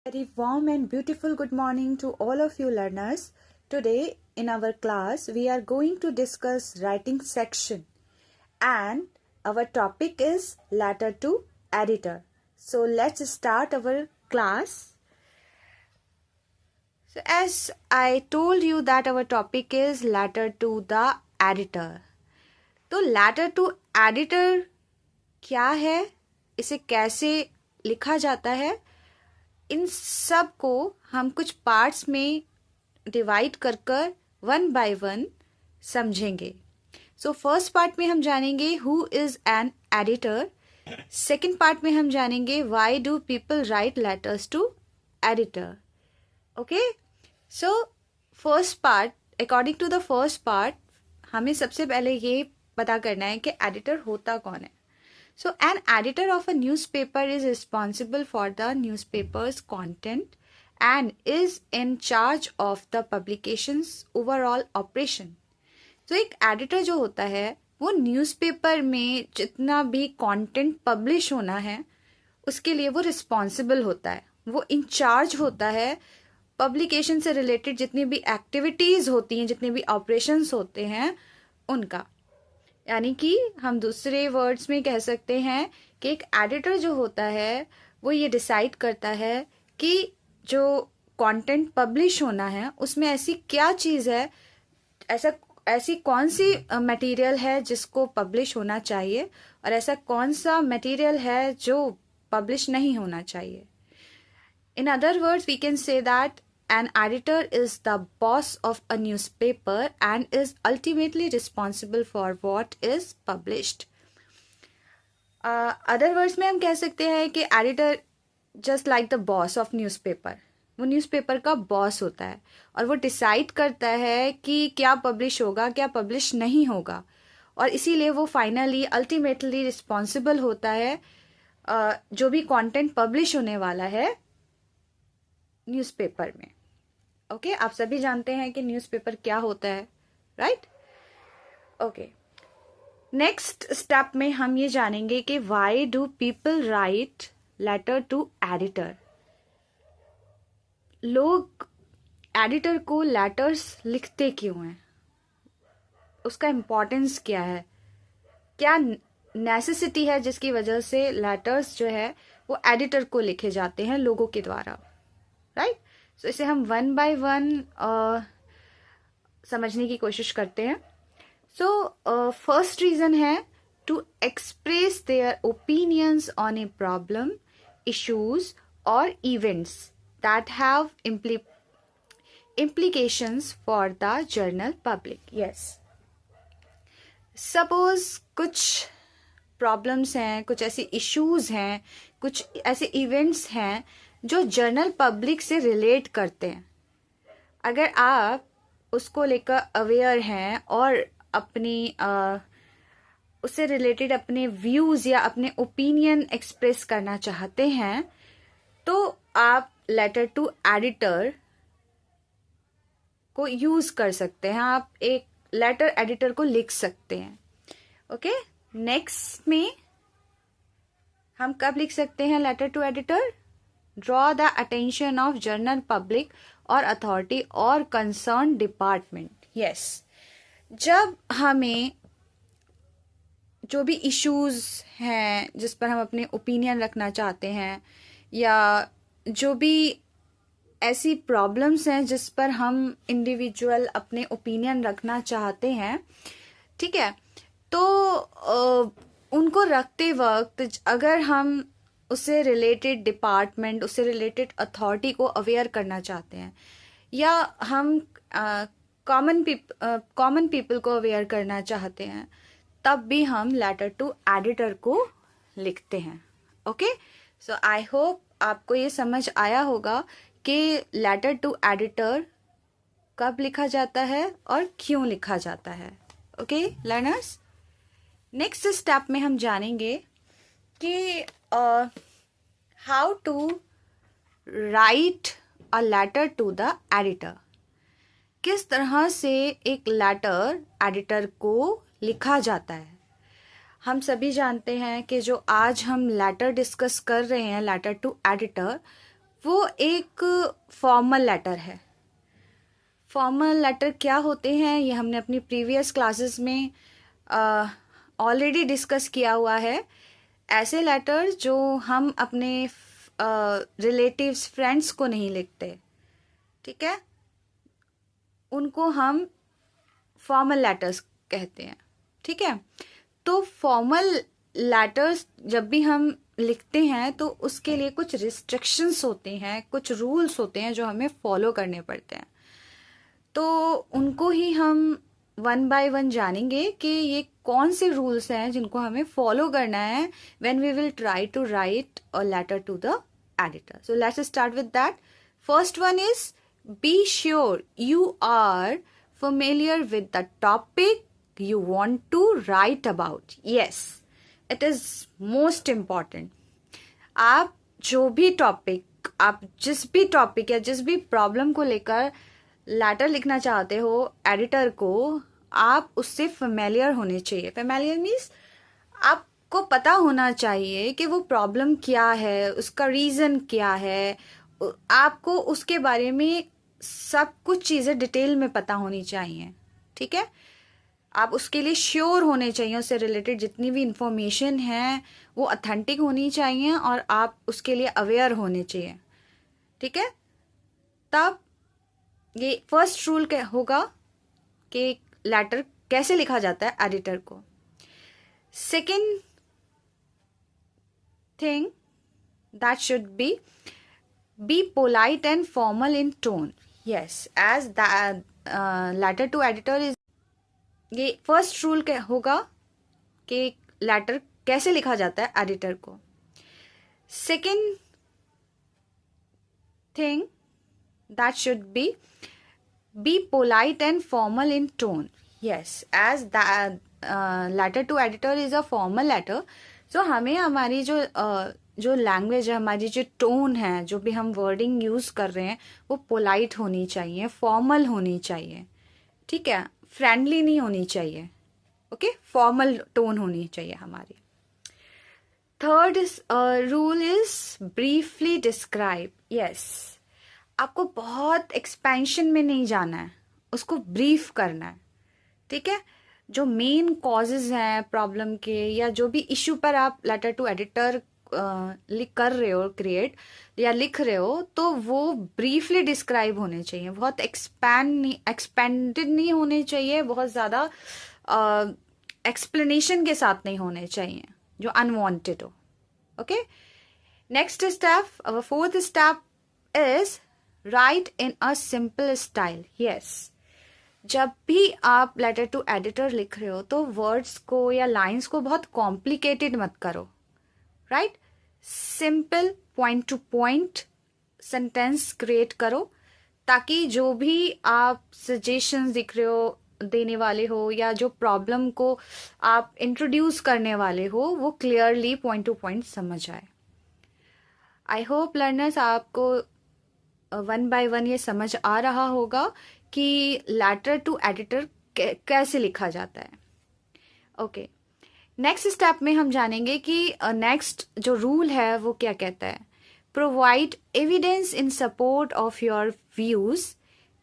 Very warm and beautiful good morning to all of you learners. Today in our class we are going to discuss writing section and our topic is letter to editor. So let's start our class. So as I told you that our topic is letter to the editor. तो letter to editor क्या है, इसे कैसे लिखा जाता है, इन सब को हम कुछ पार्ट्स में डिवाइड कर कर वन बाय वन समझेंगे. सो फर्स्ट पार्ट में हम जानेंगे who is an editor. Second part में हम जानेंगे why do people write letters to editor. Okay, so first part, according to the first part हमें सबसे पहले ये पता करना है कि एडिटर होता कौन है. So an editor of a newspaper is responsible for the newspaper's content and is in charge of the publication's overall operation. तो एक एडिटर जो होता है वो न्यूज़पेपर में जितना भी कंटेंट पब्लिश होना है उसके लिए वो रिस्पॉन्सिबल होता है, वो इंचार्ज होता है. पब्लिकेशन से रिलेटेड जितनी भी एक्टिविटीज़ होती हैं, जितने भी ऑपरेशंस होते हैं उनका. यानी कि हम दूसरे वर्ड्स में कह सकते हैं कि एक एडिटर जो होता है वो ये डिसाइड करता है कि जो कंटेंट पब्लिश होना है उसमें ऐसी क्या चीज़ है, ऐसी कौन सी मटेरियल है जिसको पब्लिश होना चाहिए और ऐसा कौन सा मटेरियल है जो पब्लिश नहीं होना चाहिए. In other words we can say that an editor is the boss of a newspaper and is ultimately responsible for what is published. Other words में हम कह सकते हैं कि editor just like the boss of newspaper, वो newspaper का boss होता है और वो डिसाइड करता है कि क्या पब्लिश होगा, क्या पब्लिश नहीं होगा, और इसीलिए वो फाइनली अल्टीमेटली रिस्पॉन्सिबल होता है जो भी कंटेंट पब्लिश होने वाला है न्यूज़पेपर में. ओके, आप सभी जानते हैं कि न्यूज़पेपर क्या होता है, राइट? ओके, नेक्स्ट स्टेप में हम ये जानेंगे कि why do people write letter to editor. लोग एडिटर को लेटर्स लिखते क्यों हैं, उसका इम्पोर्टेंस क्या है, क्या नेसेसिटी है जिसकी वजह से लेटर्स जो है वो एडिटर को लिखे जाते हैं लोगों के द्वारा, राइट? सो इसे हम वन बाय वन समझने की कोशिश करते हैं. सो फर्स्ट रीज़न है to express their opinions on a problem, issues और events that have implications for the general public. Yes, suppose कुछ प्रॉब्लम्स हैं, कुछ ऐसे इश्यूज हैं, कुछ ऐसे इवेंट्स हैं जो जनरल पब्लिक से रिलेट करते हैं. अगर आप उसको लेकर अवेयर हैं और अपनी उससे रिलेटेड अपने व्यूज़ या अपने ओपिनियन एक्सप्रेस करना चाहते हैं तो आप लेटर टू एडिटर को यूज़ कर सकते हैं, आप एक लेटर एडिटर को लिख सकते हैं. ओके, नेक्स्ट में हम कब लिख सकते हैं letter to editor? Draw the attention of general public or authority or concerned department. Yes, जब हमें जो भी issues हैं जिस पर हम अपने opinion रखना चाहते हैं या जो भी ऐसी problems हैं जिस पर हम individual अपने opinion रखना चाहते हैं, ठीक है, तो उनको रखते वक्त अगर हम उससे रिलेटेड डिपार्टमेंट, उससे रिलेटेड अथॉरिटी को अवेयर करना चाहते हैं या हम कॉमन पीपल को अवेयर करना चाहते हैं, तब भी हम लेटर टू एडिटर को लिखते हैं. ओके, सो आई होप आपको ये समझ आया होगा कि लेटर टू एडिटर कब लिखा जाता है और क्यों लिखा जाता है. ओके लर्नर्स, नेक्स्ट स्टेप में हम जानेंगे कि how to write a letter to the editor. किस तरह से एक लेटर एडिटर को लिखा जाता है. हम सभी जानते हैं कि जो आज हम लेटर डिस्कस कर रहे हैं, लेटर टू एडिटर, वो एक फॉर्मल लेटर है। फॉर्मल लेटर क्या होते हैं ये हमने अपनी प्रीवियस क्लासेस में ऑलरेडी डिस्कस किया हुआ है। ऐसे लेटर्स जो हम अपने रिलेटिव्स फ्रेंड्स को नहीं लिखते, ठीक है, उनको हम फॉर्मल लेटर्स कहते हैं। ठीक है, तो फॉर्मल लेटर्स जब भी हम लिखते हैं तो उसके लिए कुछ रिस्ट्रिक्शंस होते हैं, कुछ रूल्स होते हैं जो हमें फॉलो करने पड़ते हैं। तो उनको ही हम वन बाय वन जानेंगे कि ये कौन से रूल्स हैं जिनको हमें फॉलो करना है when we will try to write a letter to the editor. So let's start with that. First one is be sure you are familiar with the topic you want to write about. Yes, it is most important. आप जो भी topic, आप जिस भी topic या जिस भी problem को लेकर लेटर लिखना चाहते हो एडिटर को, आप उससे फेमिलियर होने चाहिए। फेमिलियर मीन्स आपको पता होना चाहिए कि वो प्रॉब्लम क्या है, उसका रीज़न क्या है, आपको उसके बारे में सब कुछ चीज़ें डिटेल में पता होनी चाहिए। ठीक है, आप उसके लिए श्योर होने चाहिए, उससे रिलेटेड जितनी भी इंफॉर्मेशन है वो ऑथेंटिक होनी चाहिए और आप उसके लिए अवेयर होने चाहिए। ठीक है, तब ये फर्स्ट रूल क्या होगा कि लेटर कैसे लिखा जाता है एडिटर को। Second thing that should be polite and formal in tone. Yes, as that letter to editor is, ये फर्स्ट रूल क्या होगा कि लेटर कैसे लिखा जाता है एडिटर को। Second thing that should be polite and formal in tone. Yes, as that letter to editor is a formal letter, so हमें हमारी जो लैंग्वेज है, हमारी जो टोन है, जो भी हम वर्डिंग यूज़ कर रहे हैं वो पोलाइट होनी चाहिए, फॉर्मल होनी चाहिए। ठीक है, फ्रेंडली नहीं होनी चाहिए। ओके, फॉर्मल टोन होनी चाहिए हमारी। Third rule is briefly describe. Yes, आपको बहुत एक्सपेंशन में नहीं जाना है, उसको ब्रीफ करना है। ठीक है, जो मेन कॉजेज हैं प्रॉब्लम के या जो भी इश्यू पर आप लेटर टू एडिटर कर रहे हो, क्रिएट या लिख रहे हो, तो वो ब्रीफली डिस्क्राइब होने चाहिए। बहुत एक्सपेंडेड नहीं होने चाहिए, बहुत ज़्यादा एक्सप्लेनेशन के साथ नहीं होने चाहिए जो अनवांटेड हो। Okay, next step, our fourth step is right in a simple style. Yes, जब भी आप लेटर टू एडिटर लिख रहे हो तो वर्ड्स को या लाइंस को बहुत कॉम्प्लिकेटेड मत करो। Right, simple point two point sentence create करो, ताकि जो भी आप सजेशंस दिख रहे हो, देने वाले हो, या जो प्रॉब्लम को आप इंट्रोड्यूस करने वाले हो वो क्लियरली पॉइंट टू पॉइंट समझ आए। आई होप लर्नर्स आपको वन बाय वन ये समझ आ रहा होगा कि लेटर टू एडिटर कैसे लिखा जाता है। ओके, नेक्स्ट स्टेप में हम जानेंगे कि नेक्स्ट जो रूल है वो क्या कहता है। Provide evidence in support of your views,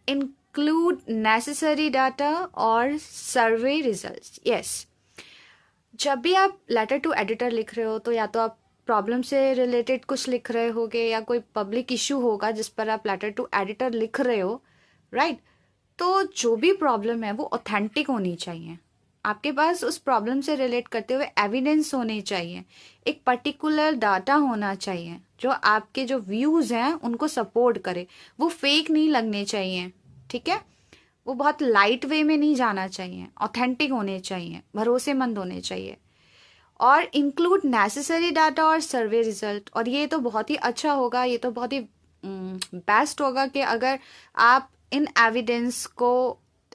include necessary data और सर्वे रिजल्ट्स। यस, जब भी आप लेटर टू एडिटर लिख रहे हो तो या तो आप प्रॉब्लम से रिलेटेड कुछ लिख रहे होगे या कोई पब्लिक इशू होगा जिस पर आप लेटर टू एडिटर लिख रहे हो। राइट, तो जो भी प्रॉब्लम है वो ऑथेंटिक होनी चाहिए। आपके पास उस प्रॉब्लम से रिलेट करते हुए एविडेंस होने चाहिए, एक पर्टिकुलर डाटा होना चाहिए जो आपके जो व्यूज़ हैं उनको सपोर्ट करे। वो फेक नहीं लगने चाहिए। ठीक है, वो बहुत लाइट वे में नहीं जाना चाहिए, ऑथेंटिक होने चाहिए, भरोसेमंद होने चाहिए। और इंक्लूड नेसेसरी डाटा और सर्वे रिजल्ट। और ये तो बहुत ही अच्छा होगा, ये तो बहुत ही बेस्ट होगा कि अगर आप इन एविडेंस को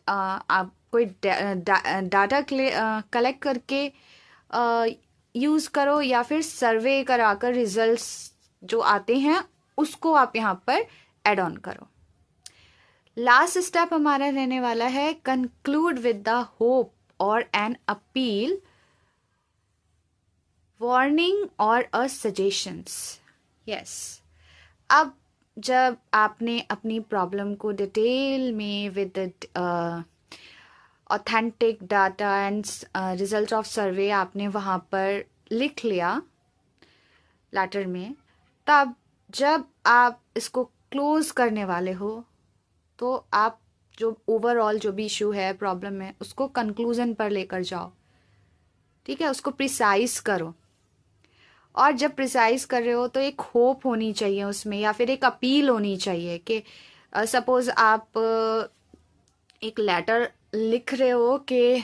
आप कोई डाटा कलेक्ट करके यूज़ करो या फिर सर्वे कराकर रिजल्ट्स जो आते हैं उसको आप यहाँ पर एड ऑन करो। लास्ट स्टेप हमारा रहने वाला है कंक्लूड विद द होप और एन अपील, वार्निंग और अ सजेशंस। यस, अब जब आपने अपनी प्रॉब्लम को डिटेल में with authentic data and result of सर्वे आपने वहाँ पर लिख लिया लेटर में, तब जब आप इसको क्लोज करने वाले हो तो आप जो ओवरऑल जो भी इशू है, प्रॉब्लम है, उसको कंक्लूजन पर लेकर जाओ। ठीक है, उसको प्रिसाइज करो। और जब प्रिसाइज कर रहे हो तो एक होप होनी चाहिए उसमें, या फिर एक अपील होनी चाहिए कि सपोज आप एक लेटर लिख रहे हो कि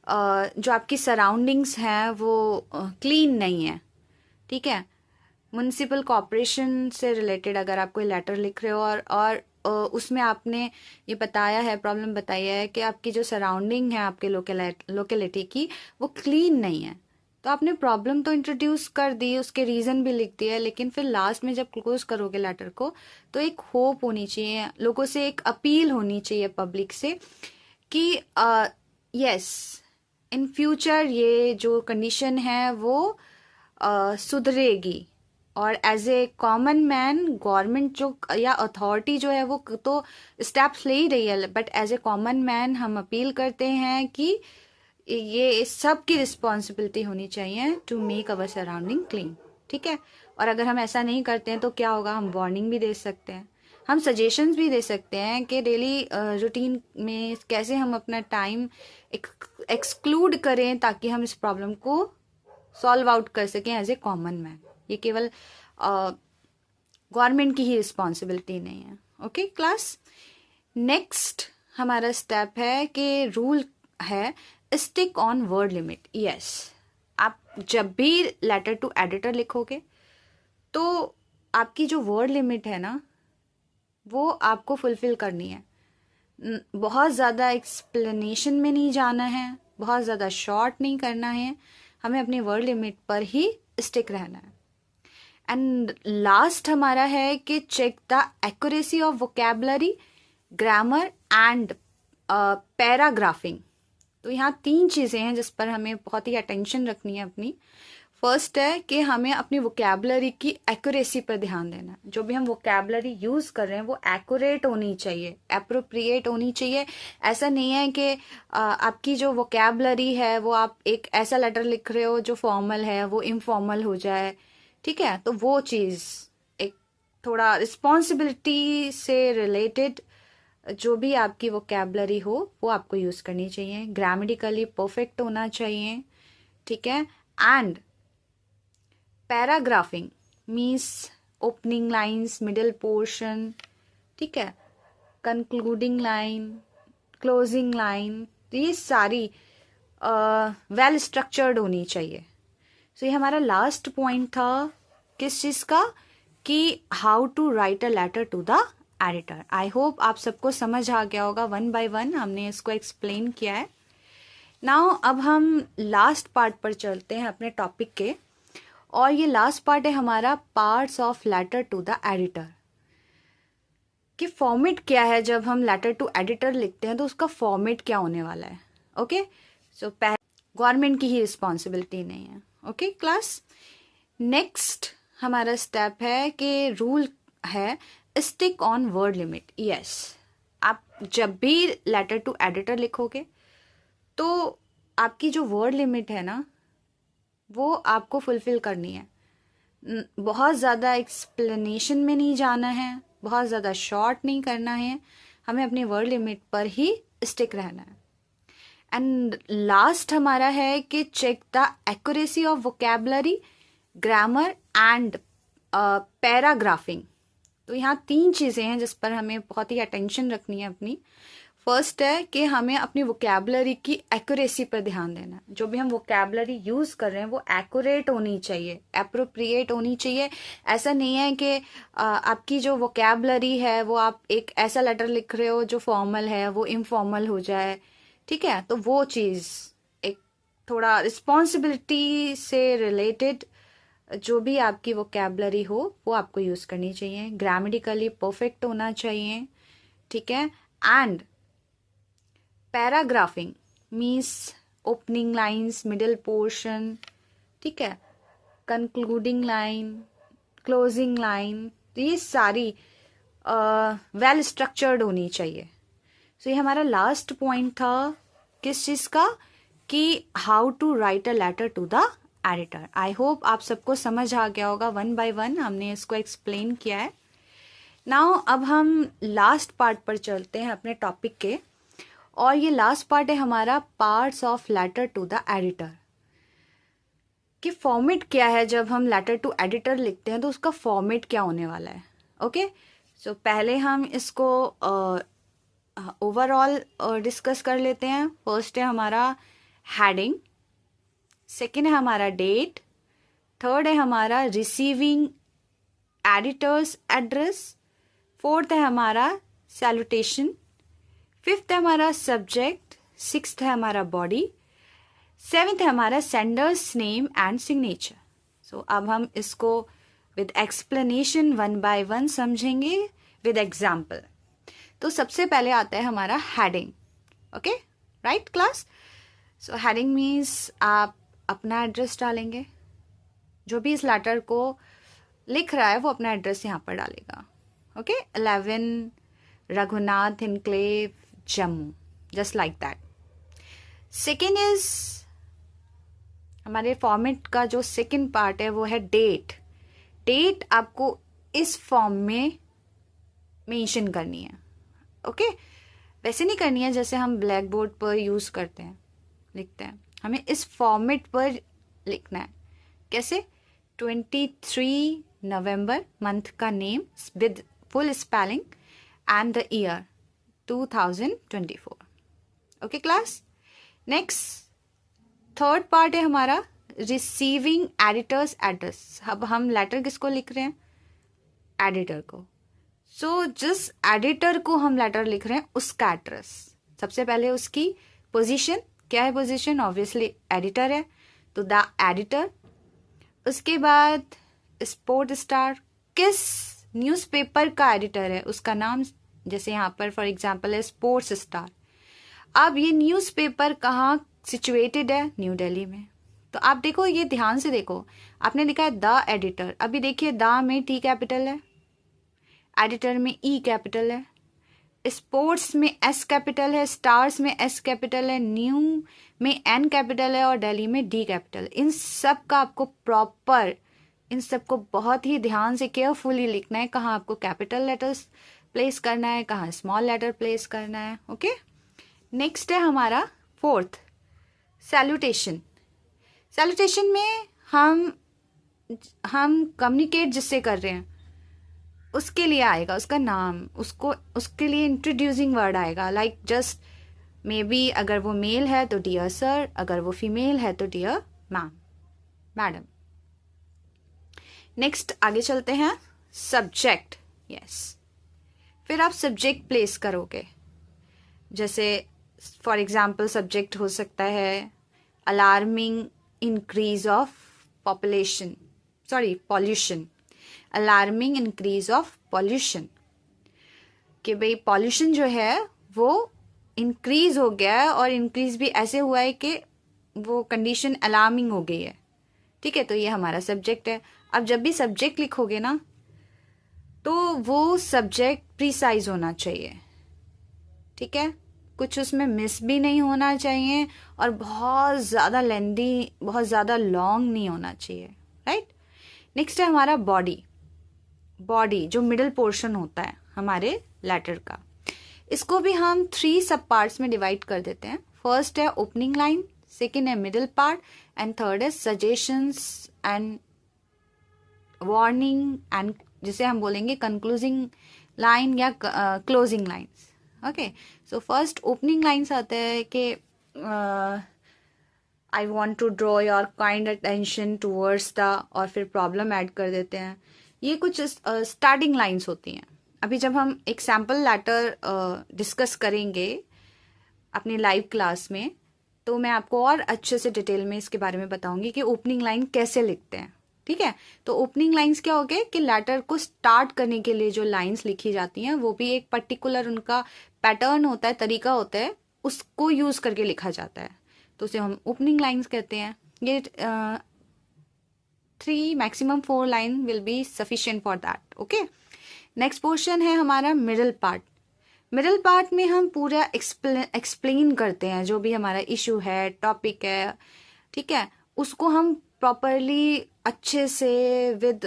जो आपकी सराउंडिंग्स हैं वो क्लीन नहीं है। ठीक है, म्यूनिसिपल कॉरपोरेशन से रिलेटेड अगर आप कोई लेटर लिख रहे हो और उसमें आपने ये बताया है, प्रॉब्लम बताया है कि आपकी जो सराउंडिंग है आपके लोकेलिटी की वो क्लीन नहीं है, तो आपने प्रॉब्लम तो इंट्रोड्यूस कर दी, उसके रीज़न भी लिख दिया, लेकिन फिर लास्ट में जब क्लोज करोगे लेटर को तो एक होप होनी चाहिए, लोगों से एक अपील होनी चाहिए पब्लिक से कि यस, इन फ्यूचर ये जो कंडीशन है वो सुधरेगी। और as a common man government जो या अथॉरिटी जो है वो तो स्टेप्स ले ही रही है, but as a common man हम अपील करते हैं कि ये सबकी रिस्पॉन्सिबिलिटी होनी चाहिए to make our surrounding clean. ठीक है, और अगर हम ऐसा नहीं करते हैं तो क्या होगा, हम वार्निंग भी दे सकते हैं, हम सजेशंस भी दे सकते हैं कि डेली रूटीन में कैसे हम अपना टाइम एक्सक्लूड करें ताकि हम इस प्रॉब्लम को सॉल्व आउट कर सकें एज ए कॉमन मैन। ये केवल गवर्नमेंट की ही रिस्पॉन्सिबिलिटी नहीं है। ओके क्लास, नेक्स्ट हमारा स्टेप है कि रूल है stick on word limit. Yes, आप जब भी लेटर टू एडिटर लिखोगे तो आपकी जो वर्ड लिमिट है ना वो आपको फुलफिल करनी है। बहुत ज़्यादा एक्सप्लेनेशन में नहीं जाना है, बहुत ज़्यादा शॉर्ट नहीं करना है, हमें अपनी वर्ड लिमिट पर ही स्टिक रहना है। एंड लास्ट हमारा है कि check the accuracy of vocabulary, grammar and paragraphing. तो यहाँ 3 चीज़ें हैं जिस पर हमें बहुत ही अटेंशन रखनी है अपनी। फर्स्ट है कि हमें अपनी वोकैबुलरी की एक्यूरेसी पर ध्यान देना है। जो भी हम वोकैबुलरी यूज़ कर रहे हैं वो एक्यूरेट होनी चाहिए, एप्रोप्रिएट होनी चाहिए। ऐसा नहीं है कि आपकी जो वोकैबुलरी है वो आप एक ऐसा लेटर लिख रहे हो जो फॉर्मल है वो इनफॉर्मल हो जाए। ठीक है, तो वो चीज़ एक थोड़ा रिस्पॉन्सिबिलिटी से रिलेटेड जो भी आपकी वोकैबुलरी हो वो आपको यूज़ करनी चाहिए, ग्रामेटिकली परफेक्ट होना चाहिए। ठीक है, and paragraphing means opening lines, middle portion, ठीक है, कंक्लूडिंग लाइन, क्लोजिंग लाइन, तो ये सारी वेल स्ट्रक्चर्ड होनी चाहिए। सो ये हमारा लास्ट पॉइंट था किस चीज़ का, कि how to write a letter to the editor. I hope आप सबको समझ आ गया होगा, 1 by 1 हमने इसको एक्सप्लेन किया है। नाउ अब हम लास्ट पार्ट पर चलते हैं अपने टॉपिक के, और ये लास्ट पार्ट है हमारा parts of letter to the editor. कि फॉर्मेट क्या है, जब हम लेटर टू एडिटर लिखते हैं तो उसका फॉर्मेट क्या होने वाला है। ओके, सो गवर्नमेंट की ही रिस्पॉन्सिबिलिटी नहीं है। ओके क्लास, नेक्स्ट हमारा स्टेप है कि रूल है stick on word limit. Yes, आप जब भी लेटर टू एडिटर लिखोगे तो आपकी जो वर्ड लिमिट है ना वो आपको फुलफिल करनी है। बहुत ज़्यादा एक्सप्लेनेशन में नहीं जाना है, बहुत ज़्यादा शॉर्ट नहीं करना है, हमें अपनी वर्ड लिमिट पर ही स्टिक रहना है। एंड लास्ट हमारा है कि check the accuracy of vocabulary, grammar and paragraphing. तो यहाँ 3 चीज़ें हैं जिस पर हमें बहुत ही अटेंशन रखनी है अपनी। फर्स्ट है कि हमें अपनी वोकैबुलरी की एक्यूरेसी पर ध्यान देना है। जो भी हम वोकैबुलरी यूज़ कर रहे हैं वो एक्यूरेट होनी चाहिए, एप्रोप्रिएट होनी चाहिए। ऐसा नहीं है कि आपकी जो वोकैबुलरी है वो आप एक ऐसा लेटर लिख रहे हो जो फॉर्मल है वो इनफॉर्मल हो जाए। ठीक है, तो वो चीज़ एक थोड़ा रिस्पॉन्सिबिलिटी से रिलेटेड जो भी आपकी वोकैबुलरी हो वो आपको यूज़ करनी चाहिए, ग्रामेटिकली परफेक्ट होना चाहिए। ठीक है, and paragraphing means opening lines, middle portion, ठीक है, कंक्लूडिंग लाइन, क्लोजिंग लाइन, तो ये सारी वेल स्ट्रक्चर्ड होनी चाहिए। सो ये हमारा लास्ट पॉइंट था किस चीज़ का, कि how to write a letter to the editor. I hope आप सबको समझ आ गया होगा, वन बाय वन हमने इसको एक्सप्लेन किया है। नाउ अब हम लास्ट पार्ट पर चलते हैं अपने टॉपिक के, और ये लास्ट पार्ट है हमारा parts of letter to the editor. कि फॉर्मेट क्या है, जब हम लेटर टू एडिटर लिखते हैं तो उसका फॉर्मेट क्या होने वाला है। ओके, सो पहले हम इसको ओवरऑल डिस्कस कर लेते हैं। फर्स्ट है हमारा हेडिंग, सेकेंड है हमारा डेट, थर्ड है हमारा रिसीविंग एडिटर्स एड्रेस, फोर्थ है हमारा सैल्यूटेशन, फिफ्थ है हमारा सब्जेक्ट, सिक्स्थ है हमारा बॉडी, सेवेंथ है हमारा सेंडर्स नेम एंड सिग्नेचर। सो अब हम इसको with explanation one by one समझेंगे विद एग्जाम्पल। तो सबसे पहले आता है हमारा heading. Okay right class. So heading means आप अपना एड्रेस डालेंगे, जो भी इस लेटर को लिख रहा है वो अपना एड्रेस यहाँ पर डालेगा। Okay 11 Raghunath enclave Jammu, just like that. Second is हमारे फॉर्मेट का जो सेकेंड पार्ट है वो है डेट। डेट आपको इस फॉर्म में मेंशन करनी है। ओके वैसे नहीं करनी है जैसे हम ब्लैक बोर्ड पर यूज करते हैं, लिखते हैं, हमें इस फॉर्मेट पर लिखना है। कैसे? 23 नवंबर मंथ का name with full spelling and the year 2024। Okay class. Next third part है हमारा रिसीविंग एडिटर्स एड्रेस। अब हम लेटर किसको लिख रहे हैं? एडिटर को। सो जिस एडिटर को हम लेटर लिख रहे हैं उसका एड्रेस। सबसे पहले उसकी पोजीशन, क्या है पोजीशन? ऑब्वियसली एडिटर है, तो द एडिटर। उसके बाद स्पोर्ट स्टार, किस न्यूज़पेपर का एडिटर है उसका नाम, जैसे यहाँ पर फॉर एग्जांपल है स्पोर्ट्स स्टार। अब ये न्यूज़पेपर कहाँ सिचुएटेड है? न्यू दिल्ली में। तो आप देखो, ये ध्यान से देखो, आपने लिखा है द एडिटर। अभी देखिए द में टी कैपिटल है, एडिटर में ई कैपिटल है, स्पोर्ट्स में एस कैपिटल है, स्टार्स में एस कैपिटल है, न्यू में एन कैपिटल है और दिल्ली में डी कैपिटल। इन सब का आपको प्रॉपर, इन सबको बहुत ही ध्यान से केयरफुली लिखना है, कहाँ आपको कैपिटल लेटर्स प्लेस करना है, कहाँ स्मॉल लेटर प्लेस करना है। ओके नेक्स्ट है हमारा फोर्थ सैल्यूटेशन। सैल्यूटेशन में हम कम्युनिकेट जिससे कर रहे हैं उसके लिए आएगा उसका नाम, उसके लिए इंट्रोड्यूसिंग वर्ड आएगा, लाइक जस्ट मे बी अगर वो मेल है तो डियर सर, अगर वो फीमेल है तो डियर मैम, मैडम। नेक्स्ट आगे चलते हैं सब्जेक्ट। यस, फिर आप सब्जेक्ट प्लेस करोगे, जैसे फॉर एग्जाम्पल सब्जेक्ट हो सकता है alarming increase of population, sorry pollution, alarming increase of pollution, कि भाई पॉल्यूशन जो है वो इंक्रीज हो गया है, और इंक्रीज भी ऐसे हुआ है कि वो कंडीशन अलार्मिंग हो गई है। ठीक है, तो ये हमारा सब्जेक्ट है। अब जब भी सब्जेक्ट लिखोगे ना तो वो सब्जेक्ट प्रिसाइज होना चाहिए। ठीक है, कुछ उसमें मिस भी नहीं होना चाहिए और बहुत ज़्यादा लेंदी, बहुत ज़्यादा लॉन्ग नहीं होना चाहिए। राइट। नेक्स्ट है हमारा बॉडी। बॉडी जो मिडिल पोर्शन होता है हमारे लेटर का, इसको भी हम 3 सब पार्ट्स में डिवाइड कर देते हैं। फर्स्ट है ओपनिंग लाइन, सेकेंड है मिडिल पार्ट एंड थर्ड है सजेशंस एंड वार्निंग एंड जिसे हम बोलेंगे कंक्लूजिंग लाइन या closing lines. Okay, so first opening lines आते हैं कि I want to draw your kind attention towards the, और फिर प्रॉब्लम ऐड कर देते हैं। ये कुछ स्टार्टिंग लाइन्स होती हैं। अभी जब हम एक सैम्पल लेटर डिस्कस करेंगे अपनी लाइव क्लास में, तो मैं आपको और अच्छे से डिटेल में इसके बारे में बताऊंगी कि ओपनिंग लाइन कैसे लिखते हैं। ठीक है, तो ओपनिंग लाइंस क्या हो गए कि लेटर को स्टार्ट करने के लिए जो लाइंस लिखी जाती हैं वो भी एक पर्टिकुलर उनका पैटर्न होता है, तरीका होता है, उसको यूज करके लिखा जाता है, तो उसे हम ओपनिंग लाइंस कहते हैं। ये 3 maximum 4 line will be sufficient for that. Okay, next portion है हमारा मिडल पार्ट। मिडल पार्ट में हम पूरा एक्सप्लेन करते हैं जो भी हमारा इशू है, टॉपिक है, ठीक है, उसको हम प्रॉपरली अच्छे से with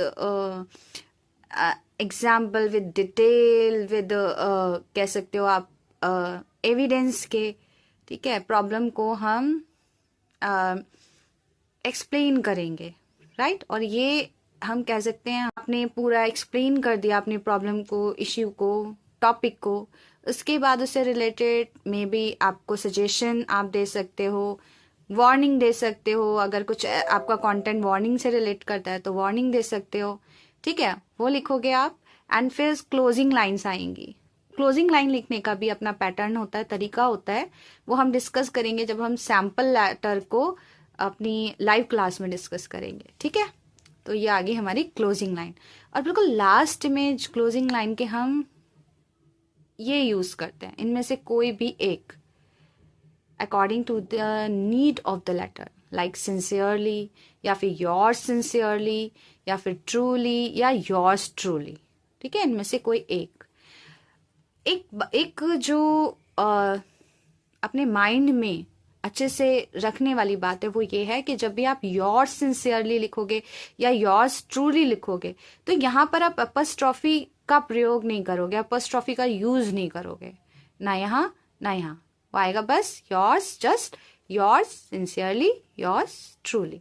example, with detail, with कह सकते हो आप एविडेंस के, ठीक है, प्रॉब्लम को हम एक्सप्लेन करेंगे, राइट। और ये हम कह सकते हैं आपने पूरा एक्सप्लेन कर दिया अपनी प्रॉब्लम को, इश्यू को, टॉपिक को, उसके बाद उससे रिलेटेड मे बी आपको सजेशन आप दे सकते हो, वार्निंग दे सकते हो, अगर कुछ आपका कंटेंट वार्निंग से रिलेट करता है तो वार्निंग दे सकते हो, ठीक है, वो लिखोगे आप। एंड फिर क्लोजिंग लाइन्स आएंगी। क्लोजिंग लाइन लिखने का भी अपना पैटर्न होता है, तरीका होता है, वो हम डिस्कस करेंगे जब हम सैम्पल लेटर को अपनी लाइव क्लास में डिस्कस करेंगे, ठीक है। तो ये आगे हमारी क्लोजिंग लाइन। और बिल्कुल लास्ट में क्लोजिंग लाइन के हम ये यूज करते हैं, इनमें से कोई भी एक, according to the need of the letter, like sincerely, या फिर योर्स सिंसियरली, या फिर ट्रूली, या योर्स ट्रूली, ठीक है, इनमें से कोई एक एक जो अपने माइंड में अच्छे से रखने वाली बात है वो ये है कि जब भी आप योर्स सिंसियरली लिखोगे या योर्स ट्रूली लिखोगे तो यहाँ पर आप अपस्ट्रॉफी का प्रयोग नहीं करोगे, अपस्ट्रॉफी का यूज नहीं करोगे, ना यहाँ ना यहाँ, वो आएगा बस yours, just yours sincerely, yours truly.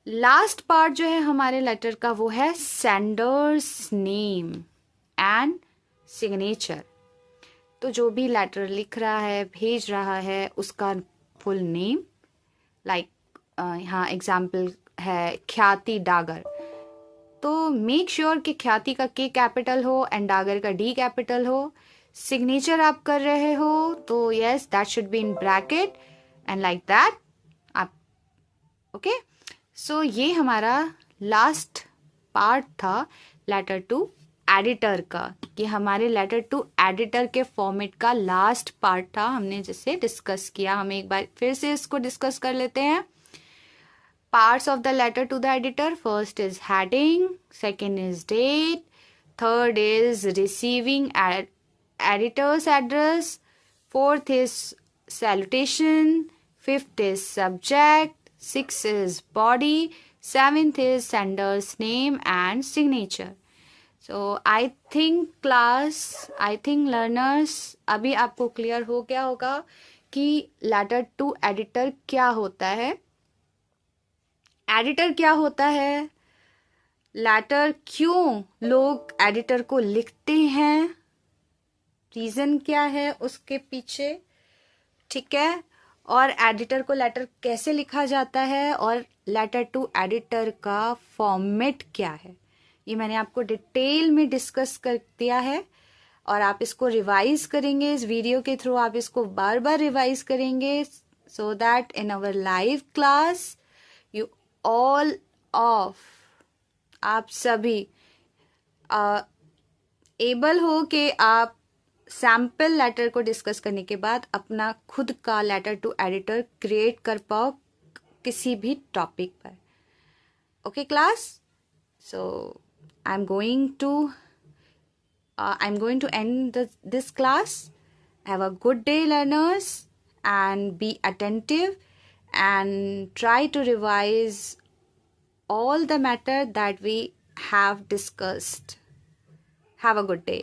Last part जो है हमारे लेटर का वो है सेंडर्स नेम एंड सिग्नेचर। तो जो भी लेटर लिख रहा है, भेज रहा है, उसका फुल नेम, लाइक यहाँ एग्जाम्पल है ख्याति डागर, तो मेक श्योर कि ख्याति का के कैपिटल हो एंड डागर का डी कैपिटल हो। सिग्नेचर आप कर रहे हो तो yes that should be in bracket and like that आप, ओके। सो ये हमारा लास्ट पार्ट था लेटर टू एडिटर का, कि हमारे लेटर टू एडिटर के फॉर्मेट का लास्ट पार्ट था, हमने जिसे डिस्कस किया। हम एक बार फिर से इसको डिस्कस कर लेते हैं। Parts of the letter to the editor, first is heading, second is date, third is receiving editor's address, fourth is salutation, fifth is subject, six is body, seventh is sender's name and signature. So I think class, I think learners, अभी आपको clear हो गया होगा कि letter to editor क्या होता है, editor क्या होता है, लेटर क्यों लोग एडिटर को लिखते हैं, रीजन क्या है उसके पीछे, ठीक है, और एडिटर को लेटर कैसे लिखा जाता है, और लेटर टू एडिटर का फॉर्मेट क्या है, ये मैंने आपको डिटेल में डिस्कस कर दिया है। और आप इसको रिवाइज करेंगे, इस वीडियो के थ्रू आप इसको बार बार रिवाइज करेंगे, so that in our live class you all of, आप सभी एबल हो कि आप सैम्पल लेटर को डिस्कस करने के बाद अपना खुद का लेटर टू एडिटर क्रिएट कर पाओ किसी भी टॉपिक पर, okay class. So I'm going to end this class. Have a good day, learners, and be attentive and try to revise all the matter that we have discussed. Have a good day.